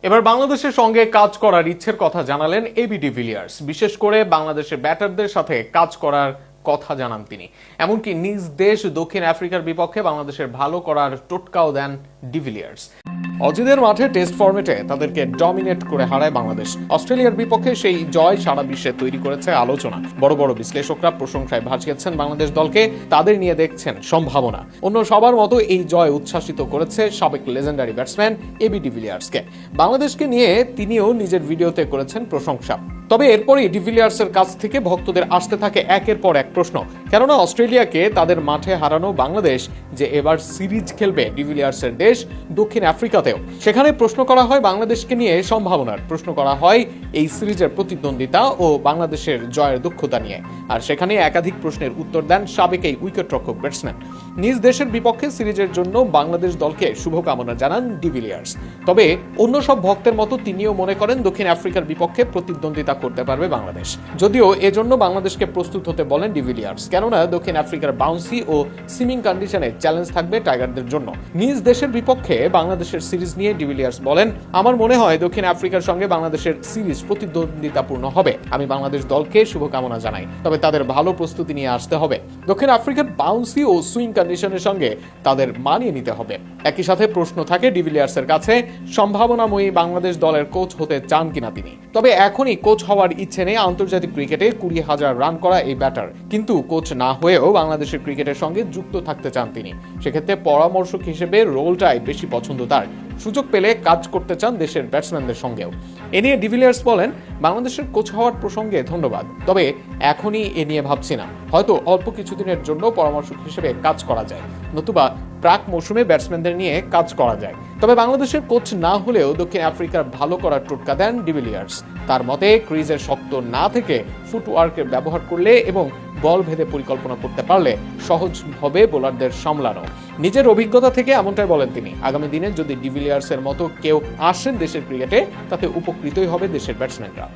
এবার বাংলাদেশের সঙ্গে কাজ করার ইচ্ছের কথা জানালেন এবি ডিভিলিয়ার্স। বিশেষ করে বাংলাদেশের ব্যাটারদের সাথে কাজ করার কথা জানান তিনি। এমনকি নিজ দেশ দক্ষিণ আফ্রিকার বিপক্ষে বাংলাদেশের ভালো করার টোটকাও দেন ডিভিলিয়ার্স। অজিদের মাঠে টেস্ট ফরম্যাটে তাদেরকে ডমিনেট করে হারায় বাংলাদেশ। অস্ট্রেলিয়ার বিপক্ষে সেই জয় সারা বিশ্বে তৈরি করেছে আলোচনা। বড় বড় বিশ্লেষকরা প্রশংসায় ভাসিয়েছেন বাংলাদেশ দলকে, তাদের নিয়ে দেখছেন সম্ভাবনা। অন্য সবার মতো এই জয় উচ্ছ্বাসিত করেছে সাবেক লেজেন্ডারি ব্যাটসম্যান এবি ডিভিলিয়ার্সকে। বাংলাদেশকে নিয়ে তিনিও নিজের ভিডিওতে করেছেন প্রশংসা। তবে এরপরই ডিভিলিয়ার্সের কাছ থেকে ভক্তদের আসতে থাকে একের পর এক প্রশ্ন। কেননা অস্ট্রেলিয়াকে তাদের মাঠে হারানো বাংলাদেশ যে এবার সিরিজ খেলবে ডিভিলিয়ার্সের দেশ দক্ষিণ আফ্রিকাতেও, সেখানে প্রশ্ন করা হয় বাংলাদেশকে নিয়ে সম্ভাবনার, প্রশ্ন করা হয় এই সিরিজের প্রতিদ্বন্দ্বিতা ও বাংলাদেশের জয়ের দক্ষতা নিয়ে। আর সেখানে একাধিক প্রশ্নের উত্তর দেন সাবেক এই উইকেটরক্ষক ব্যাটসম্যান। নিজ দেশের বিপক্ষে সিরিজের জন্য বাংলাদেশ দলকে শুভকামনা জানান ডিভিলিয়ার্স। তবে অন্য সব ভক্তের মতো তিনিও মনে করেন দক্ষিণ আফ্রিকার বিপক্ষে প্রতিদ্বন্দ্বিতা করতে পারবে বাংলাদেশ। যদিও এজন্য বাংলাদেশকে প্রস্তুত হতে বলেন ডিভিলিয়ার্স, কেননা দক্ষিণ আফ্রিকার বাউন্সি ও সিমিং কন্ডিশনে চ্যালেঞ্জ থাকবে টাইগারদের জন্য। নিজ দেশের বিপক্ষে বাংলাদেশের সিরিজ নিয়ে ডিভিলিয়ার্স বলেন, আমার মনে হয় দক্ষিণ আফ্রিকার সঙ্গে বাংলাদেশের সিরিজ প্রতিদ্বন্দ্বিতাপূর্ণ হবে। আমি বাংলাদেশ দলকে শুভকামনা জানাই, তবে তাদের ভালো প্রস্তুতি নিয়ে আসতে হবে। দক্ষিণ আফ্রিকার বাউন্সি ও সুইং কন্ডিশনের সঙ্গে তাদের মানিয়ে নিতে হবে। একই সাথে প্রশ্ন থাকে ডিভিলিয়ার্সের কাছে, সম্ভাবনাময়ী বাংলাদেশ দলের কোচ হতে চান কিনা তিনি। তবে এখনই কোচ হওয়ার ইচ্ছে নেই আন্তর্জাতিক ক্রিকেটে 20,000 রান করা এই ব্যাটার, কিন্তু কোচ না হয়েও বাংলাদেশের ক্রিকেটের সঙ্গে যুক্ত থাকতে চান তিনি। সেক্ষেত্রে পরামর্শক হিসেবে রোলটাই বেশি পছন্দ তার। সুযোগ পেলে কাজ করতে চান দেশের ব্যাটসম্যানদের সঙ্গেও। এ নিয়ে ডিভিলিয়ার্স বলেন, বাংলাদেশের কোচ হওয়ার প্রসঙ্গে ধন্যবাদ, তবে এখনই এ নিয়ে ভাবছি না। হয়তো অল্প কিছুদিনের জন্য পরামর্শক হিসেবে কাজ করা যায়, নতুবা প্রাক মৌসুমে ব্যাটসম্যানদের নিয়ে কাজ করা যায়। তবে বাংলাদেশের কোচ না হলেও দক্ষিণ আফ্রিকার ভালো করার টোটকা দেন ডিভিলিয়ার্স। তার মতে ক্রিজের শক্ত না থেকে ফুটওয়ার্কের ব্যবহার করলে এবং বল ভেদে পরিকল্পনা করতে পারলে সহজ হবে বোলারদের সামলানো। নিজের অভিজ্ঞতা থেকে এমনটাই বলেন তিনি। আগামী দিনে যদি ডিভিলিয়ার্সের মতো কেউ আসেন দেশের ক্রিকেটে, তাতে উপকৃতই হবে দেশের ব্যাটসম্যানরা।